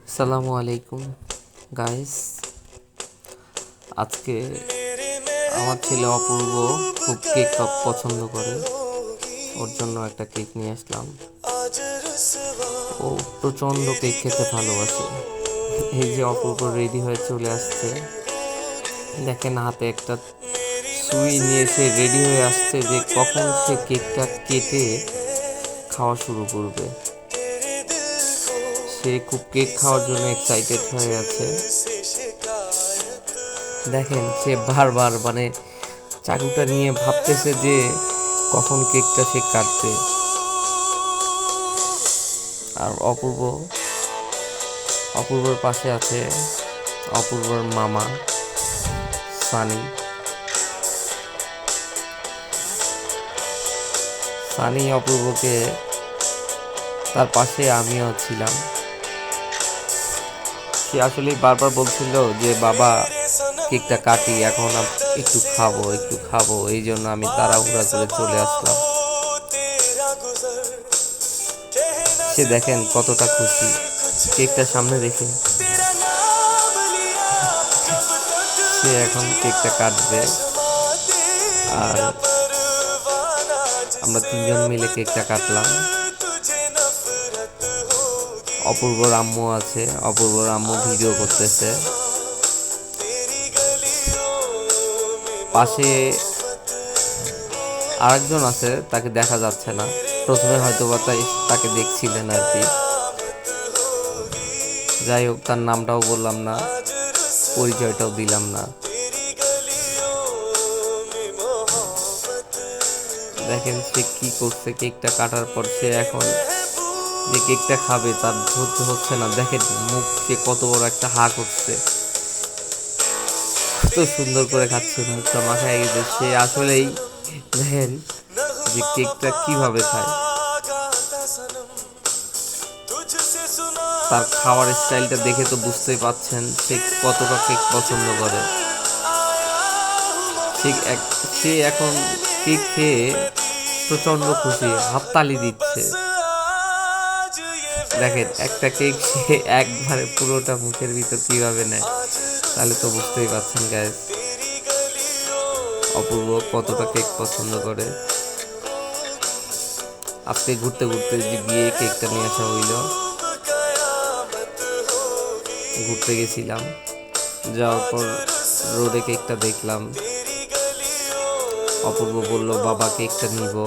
আসসালামু আলাইকুম গাইস। আজকে আমার ছেলে অপূর্ব খুব কেক পছন্দ করে, ওর জন্য একটা কেক নিয়ে আসলাম। ও প্রচণ্ড কেক খেতে ভালোবাসে। এই যে অপূর্ব রেডি হয়ে চলে আসছে, দেখেন হাতে একটা সুই নিয়ে সে রেডি হয়ে আসছে যে কখন সে কেকটা কেটে খাওয়া শুরু করবে। সে খুব কেক খাওয়ার জন্য এক্সাইটেড হয়ে আছে। দেখেন সে বারবার চাকুটা নিয়ে ভাবতেছে যে কখন কেকটা সে কাটবে। আর অপূর্বর পাশে আছে অপূর্বর মামা সানি অপূর্বকে, তার পাশে আমিও ছিলাম। সে আসলে বারবার বলছিল যে বাবা কেকটা কাটি, এখন একটু খাবো, এই জন্য আমি তাড়াহুড়া করে চলে আসলাম। সে দেখেন কতটা খুশি কেকটা সামনে রেখে। সে এখন কেকটা কাটবে, আর আমরা তিনজন মিলে কেকটা কাটলাম। অপূর্বর আম্মু আছে, অপূর্বর আম্মু ভিডিও করতেছে। পাশে আরেকজন আছে, তাকে দেখা যাচ্ছে না। প্রথমে হয়তো বা তাকে দেখছিলেন আর কি। যাই হোক, তার নামটাও বললাম না, পরিচয়টাও দিলাম না। দেখেন সে কি করছে। কেকটা কাটার পর সে এখন যে কেকটা খাবে তার ধৈর্য হচ্ছে না। দেখেন মুখ, সে কত বড় একটা হা করছে, কত সুন্দর করে খাচ্ছে, মুখটা মাখায় গেছে। সে আসলেই দেখেন যে কেকটা কিভাবে খায়। তার খাওয়ার স্টাইলটা দেখে তো বুঝতেই পাচ্ছেন সে কতটা কেক পছন্দ করে। সে এখন কেক খেয়ে প্রচন্ড খুশি, হাততালি দিচ্ছে। দেখেন একটা কেক সে একবারে পুরোটা মুখের ভিতর কিভাবে নেয়, তাহলে তো বুঝতেই পারছেন গাইস অপূর্ব কতটা কেক পছন্দ করে। আজকে ঘুরতে ঘুরতে যে গিয়ে কেকটা নিয়ে আসা হইল। ঘুরতে গেছিলাম, যাওয়ার পর রোডে কেকটা দেখলাম। অপূর্ব বলল বাবা কেকটা নিব।